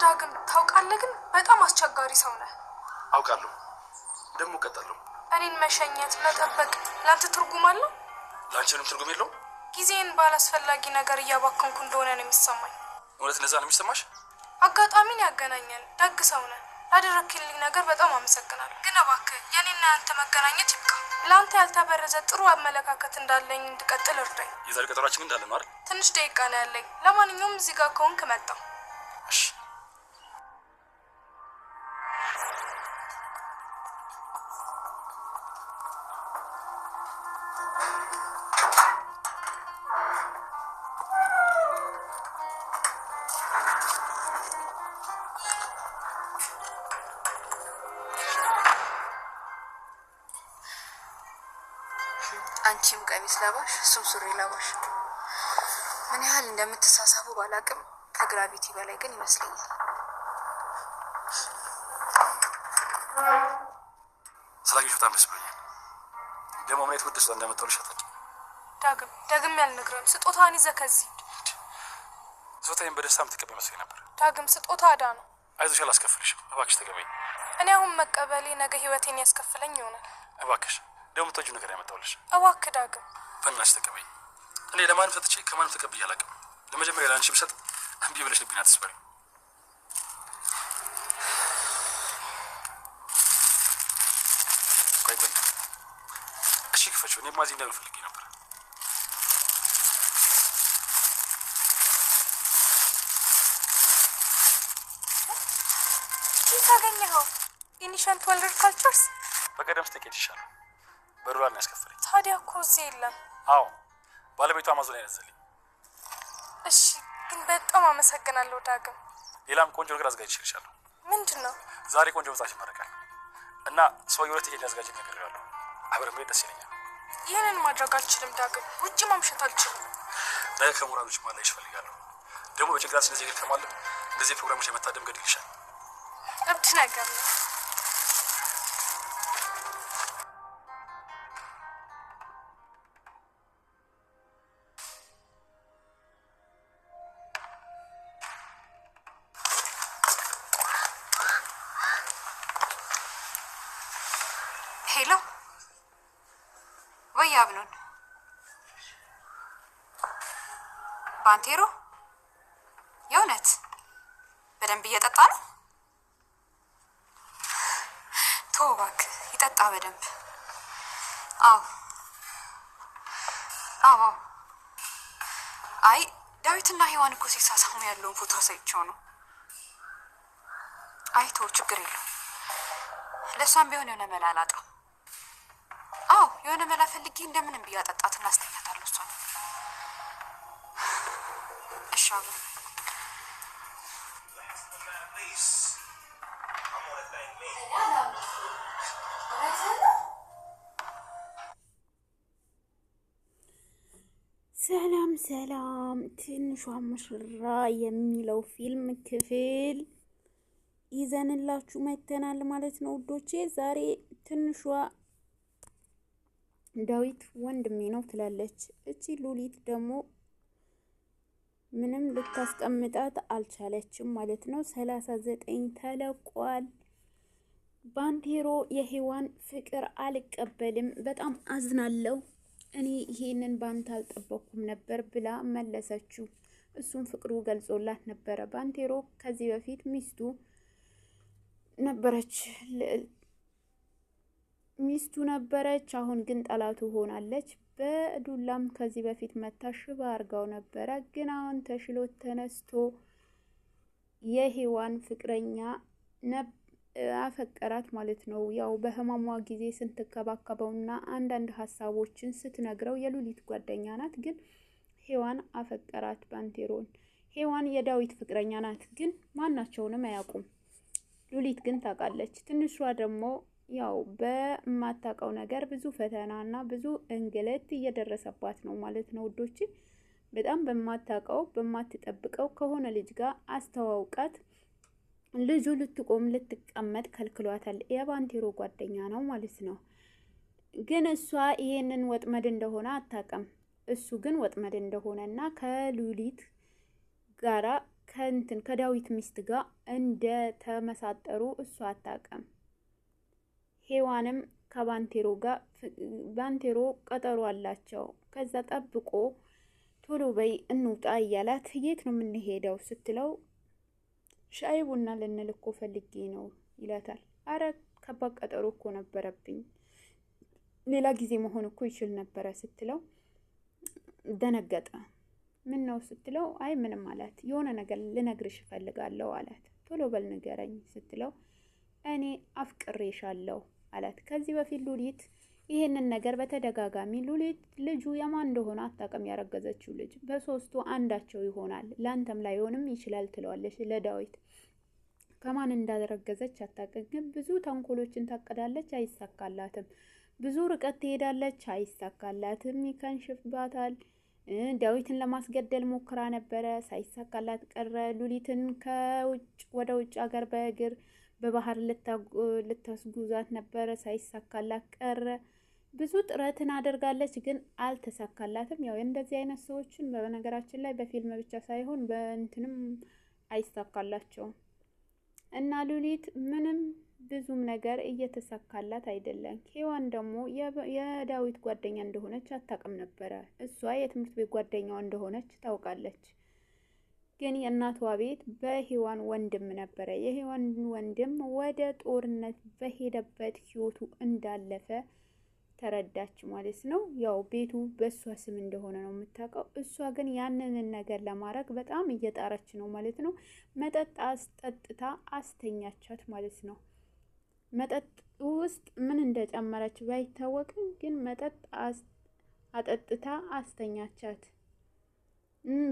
ዳግም ታውቃለህ ግን በጣም አስቸጋሪ ሰው ነህ። አውቃለሁ ደግሞ ቀጣለሁ። እኔን መሸኘት መጠበቅ ላንተ ትርጉም አለው? ላንቺንም ትርጉም የለውም? ጊዜን ባላስፈላጊ ነገር እያባከንኩ እንደሆነ ነው የሚሰማኝ። እውነት ለዛ ነው የሚሰማሽ? አጋጣሚን ያገናኛል። ደግ ሰው ነህ። ላደረክልኝ ነገር በጣም አመሰግናለሁ። ግን እባክህ የኔና ያንተ መገናኘት ይብቃ። ላንተ ያልተበረዘ ጥሩ አመለካከት እንዳለኝ እንድቀጥል እርዳኝ። የዛሬ ቀጠሯችን እንዳለ ነው አይደል? ትንሽ ደቂቃ ነው ያለኝ። ለማንኛውም እዚህ ጋር ከሆንክ መጣሁ። እሺ አንቺም ቀሚስ ለባሽ እሱም ሱሪ ለባሽ ምን ያህል እንደምትሳሳቡ ባላቅም ከግራቪቲ በላይ ግን ይመስለኛል። ስላየሽ በጣም ደስ ብሎኛል። ደግሞ ምን አይነት ስጦታ እንዳመጣሁልሽ አታውቂም። ዳግም ያልነግረም ስጦታን ይዘህ ከዚህ ስጦታዬን በደስታ የምትቀበይ መስሎኝ ነበር። ዳግም ስጦታ አዳ ነው። አይዞሽ አላስከፍልሽም። እባክሽ ተቀበይኝ። እኔ አሁን መቀበሌ ነገ ህይወቴን ያስከፍለኝ ይሆናል። እባክሽ ደግሞ የምትወጂው ነገር ያመጣሁልሽ። እባክህ ዳግም በእናትሽ ተቀበይኝ። እኔ ለማንም ሰጥቼ ከማንም ተቀብዬ አላውቅም። ለመጀመሪያ ለአንቺ ብሰጥ እምቢ ብለሽ ልብኝ አትስበሪ። ቆይ እሺ ክፈችው። እኔ ማዚ እንዳልፈልግ ነበር። ታገኘኸው? ኢኒሻንት ወርልድ ካልቸርስ በቀደም ስትሄድ ይሻላል። በዶላር ነው ያስከፈለኝ። ታዲያ እኮ እዚህ የለም። አዎ ባለቤቱ አማዞን ያነዘልኝ። እሺ ግን በጣም አመሰግናለሁ ዳግም። ሌላም ቆንጆ ነገር አዘጋጅቼልሻለሁ። ምንድን ነው? ዛሬ ቆንጆ መጽሐፍ ይመረቃል እና ሰውዬው ሁለት ሄድ ያዘጋጅ ነገር ያለው አብረን መሄድ ደስ ይለኛል። ይህንን ማድረግ አልችልም ዳግም። ውጭ ማምሸት አልችልም። ነገ ከሙራዶች ማላ ይፈልጋለሁ። ደግሞ በጭንቅላት ስለዚህ ነገር ከማለም እንደዚህ ፕሮግራሞች የመታደም ገድ ይልሻል። እብድ ነገር ነው። ሄሎ ወይ አብሎን ባንቴሮ የእውነት በደንብ እየጠጣ ነው? ተው እባክህ ይጠጣ በደንብ። አዎ አይ ዳዊትና ሔዋን እኮ ሲሳሳሙ ያለውን ፎቶ አሳይቼው ነው። አይ ተው ችግር የለው። ለሷም ቢሆን የሆነ መላ አላጣም። አዎ የሆነ መላ ፈልጌ እንደምንም ብዬ አጠጣትና አስተኛታለሁ እሷን። እሺ አብሮ ሰላም ትንሿ ሙሽራ የሚለው ፊልም ክፍል ይዘንላችሁ መተናል ማለት ነው ውዶቼ። ዛሬ ትንሿ ዳዊት ወንድሜ ነው ትላለች። እቺ ሉሊት ደግሞ ምንም ልታስቀምጣት አልቻለችም ማለት ነው። 39 ተለቋል። ባንቴሮ የሔዋን ፍቅር አልቀበልም፣ በጣም አዝናለሁ፣ እኔ ይሄንን ባንተ አልጠበኩም ነበር ብላ መለሰችው። እሱም ፍቅሩ ገልጾላት ነበረ። ባንቴሮ ከዚህ በፊት ሚስቱ ነበረች፣ አሁን ግን ጠላቱ ሆናለች። በዱላም ከዚህ በፊት መታ ሽባ አርጋው ነበረ። ግን አሁን ተሽሎት ተነስቶ የሔዋን ፍቅረኛ አፈቀራት ማለት ነው። ያው በህመሟ ጊዜ ስትከባከበውና አንዳንድ ሀሳቦችን ስትነግረው የሉሊት ጓደኛ ናት። ግን ሔዋን አፈቀራት ባንቴሮን። ሔዋን የዳዊት ፍቅረኛ ናት፣ ግን ማናቸውንም አያውቁም። ሉሊት ግን ታውቃለች። ትንሿ ደግሞ ያው በማታውቀው ነገር ብዙ ፈተናና ብዙ እንግልት እየደረሰባት ነው ማለት ነው ውዶች። በጣም በማታውቀው በማትጠብቀው ከሆነ ልጅ ጋር አስተዋውቃት ልጁ ልትቆም ልትቀመጥ ከልክሏታል። የባንቴሮ ጓደኛ ነው ማለት ነው። ግን እሷ ይሄንን ወጥመድ እንደሆነ አታውቅም። እሱ ግን ወጥመድ እንደሆነና ከሉሊት ጋራ ከዳዊት ሚስት ጋር እንደ ተመሳጠሩ እሷ አታውቅም። ሔዋንም ከባንቴሮ ጋር ባንቴሮ ቀጠሮ አላቸው። ከዛ ጠብቆ ቶሎ በይ እንውጣ እያላት የት ነው የምንሄደው ስትለው ሻይ ቡና ልንል እኮ ፈልጌ ነው ይላታል። አረ ከባድ ቀጠሮ እኮ ነበረብኝ፣ ሌላ ጊዜ መሆን እኮ ይችል ነበረ ስትለው ደነገጠ። ምን ነው ስትለው አይ ምንም አላት። የሆነ ነገር ልነግርሽ እፈልጋለሁ አላት። ቶሎ በል ንገረኝ ስትለው እኔ አፍቅሬሻለሁ አላት። ከዚህ በፊት ሉሊት ይሄንን ነገር በተደጋጋሚ ሉሊት ልጁ የማን እንደሆነ አታውቅም። ያረገዘችው ልጅ በሶስቱ አንዳቸው ይሆናል፣ ላንተም ላይሆንም ይችላል ትለዋለች ለዳዊት። ከማን እንዳረገዘች አታውቅም፣ ግን ብዙ ተንኮሎችን ታቀዳለች፣ አይሳካላትም። ብዙ ርቀት ትሄዳለች፣ አይሳካላትም፣ ይከንሽባታል። ዳዊትን ለማስገደል ሞክራ ነበረ፣ ሳይሳካላት ቀረ። ሉሊትን ከውጭ ወደ ውጭ ሀገር በእግር በባህር ልታስጉዛት ነበረ፣ ሳይሳካላት ቀረ። ብዙ ጥረትን አድርጋለች፣ ግን አልተሳካላትም። ያው እንደዚህ አይነት ሰዎችን በነገራችን ላይ በፊልም ብቻ ሳይሆን በእንትንም አይሳካላቸውም። እና ሉሊት ምንም ብዙም ነገር እየተሳካላት አይደለም። ሔዋን ደግሞ የዳዊት ጓደኛ እንደሆነች አታውቅም ነበረ። እሷ የትምህርት ቤት ጓደኛዋ እንደሆነች ታውቃለች። ግን የእናቷ ቤት በሔዋን ወንድም ነበረ። የሔዋን ወንድም ወደ ጦርነት በሄደበት ህይወቱ እንዳለፈ ተረዳች ማለት ነው። ያው ቤቱ በእሷ ስም እንደሆነ ነው የምታውቀው። እሷ ግን ያንን ነገር ለማድረግ በጣም እየጣረች ነው ማለት ነው። መጠጥ አስጠጥታ አስተኛቻት ማለት ነው። መጠጥ ውስጥ ምን እንደጨመረች ባይታወቅም ግን መጠጥ አጠጥታ አስተኛቻት።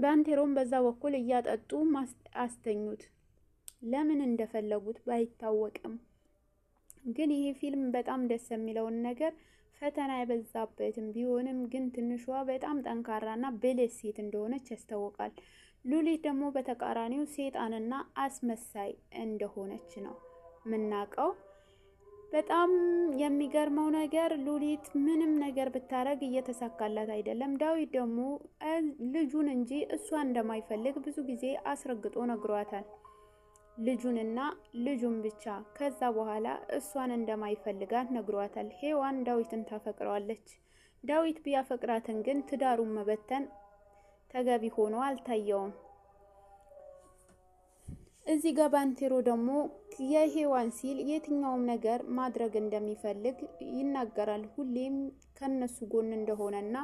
ባንቴሮም በዛ በኩል እያጠጡ አስተኙት። ለምን እንደፈለጉት ባይታወቅም ግን ይሄ ፊልም በጣም ደስ የሚለውን ነገር ፈተና የበዛበትም ቢሆንም ግን ትንሿ በጣም ጠንካራና ብልህ ሴት እንደሆነች ያስታውቃል። ሉሊት ደግሞ በተቃራኒው ሴጣንና አስመሳይ እንደሆነች ነው የምናውቀው። በጣም የሚገርመው ነገር ሉሊት ምንም ነገር ብታረግ እየተሳካላት አይደለም። ዳዊት ደግሞ ልጁን እንጂ እሷ እንደማይፈልግ ብዙ ጊዜ አስረግጦ ነግሯታል። ልጁንና ልጁን ብቻ። ከዛ በኋላ እሷን እንደማይፈልጋት ነግሯታል። ሔዋን ዳዊትን ታፈቅረዋለች። ዳዊት ቢያፈቅራትን ግን ትዳሩን መበተን ተገቢ ሆኖ አልታየውም። እዚህ ጋር ባንቴሮ ደግሞ የሔዋን ሲል የትኛውም ነገር ማድረግ እንደሚፈልግ ይናገራል። ሁሌም ከነሱ ጎን እንደሆነና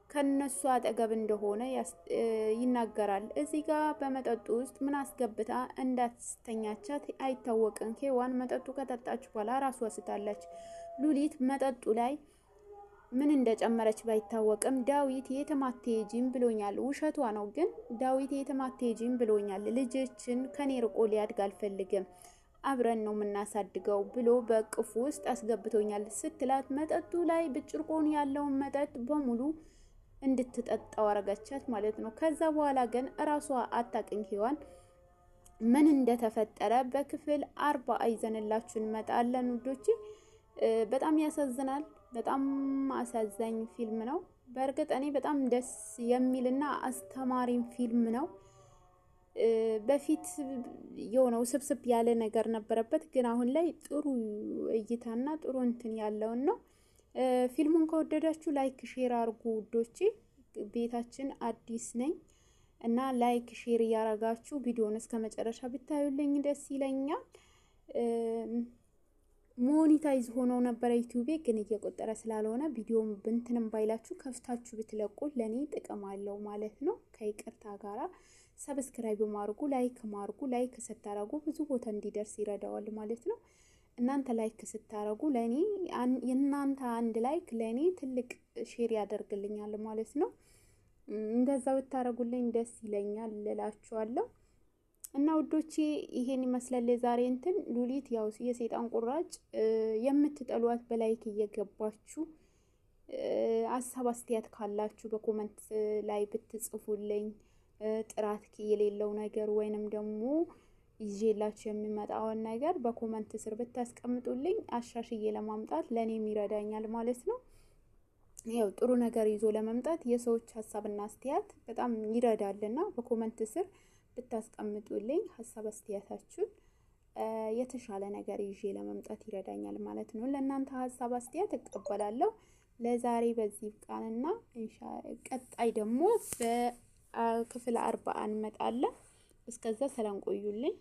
ከነሱ አጠገብ እንደሆነ ይናገራል። እዚህ ጋር በመጠጡ ውስጥ ምን አስገብታ እንዳስተኛቻት አይታወቅም። ሔዋን መጠጡ ከጠጣች በኋላ ራሷ ስታለች። ሉሊት መጠጡ ላይ ምን እንደጨመረች ባይታወቅም ዳዊት የትም አትሄጂም ብሎኛል። ውሸቷ ነው፣ ግን ዳዊት የትም አትሄጂም ብሎኛል። ልጆችን ከኔ ርቆ ሊያድግ አልፈልግም፣ አብረን ነው የምናሳድገው ብሎ በእቅፉ ውስጥ አስገብቶኛል ስትላት መጠጡ ላይ ብጭርቆን ያለውን መጠጥ በሙሉ እንድትጠጣው አረጋቻት ማለት ነው። ከዛ በኋላ ግን እራሷ አታውቅም ሔዋን ምን እንደተፈጠረ። በክፍል 40 አይዘንላችሁ እንመጣለን ውዶቼ። በጣም ያሳዝናል። በጣም አሳዛኝ ፊልም ነው። በእርግጥ እኔ በጣም ደስ የሚልና አስተማሪም ፊልም ነው። በፊት የሆነው ስብስብ ያለ ነገር ነበረበት፣ ግን አሁን ላይ ጥሩ እይታና ጥሩ እንትን ያለውን ነው። ፊልሙን ከወደዳችሁ ላይክ ሼር አርጉ ውዶቼ። ቤታችን አዲስ ነኝ እና ላይክ ሼር እያረጋችሁ ቪዲዮውን እስከ መጨረሻ ብታዩልኝ ደስ ይለኛል። ሞኒታይዝ ሆኖ ነበረ ዩቲዩብ ግን እየቆጠረ ስላልሆነ ቪዲዮውን ብንትንም ባይላችሁ ከፍታችሁ ብትለቁ ለኔ ጥቅም አለው ማለት ነው። ከይቅርታ ጋራ ሰብስክራይብ ማርጉ፣ ላይክ ማርጉ። ላይክ ስታረጉ ብዙ ቦታ እንዲደርስ ይረዳዋል ማለት ነው። እናንተ ላይክ ስታረጉ ለኔ የእናንተ አንድ ላይክ ለኔ ትልቅ ሼር ያደርግልኛል ማለት ነው። እንደዛ ብታረጉልኝ ደስ ይለኛል እላችኋለሁ። እና ውዶቼ ይሄን ይመስላል የዛሬ እንትን። ሉሊት ያው የሰይጣን ቁራጭ የምትጠሏት በላይክ እየገባችሁ ሀሳብ አስተያየት ካላችሁ በኮመንት ላይ ብትጽፉልኝ፣ ጥራት የሌለው ነገር ወይንም ደግሞ ይዤላችሁ የሚመጣውን ነገር በኮመንት ስር ብታስቀምጡልኝ አሻሽዬ ለማምጣት ለኔም ይረዳኛል ማለት ነው። ያው ጥሩ ነገር ይዞ ለመምጣት የሰዎች ሀሳብና አስተያየት በጣም ይረዳልና በኮመንት ስር ብታስቀምጡልኝ ሀሳብ አስተያየታችሁን የተሻለ ነገር ይዤ ለመምጣት ይረዳኛል ማለት ነው። ለእናንተ ሀሳብ አስተያየት እቀበላለሁ። ለዛሬ በዚህ ቃልና ቀጣይ ደግሞ በክፍል 40 እንመጣለን። እስከዛ ሰላም ቆዩልኝ።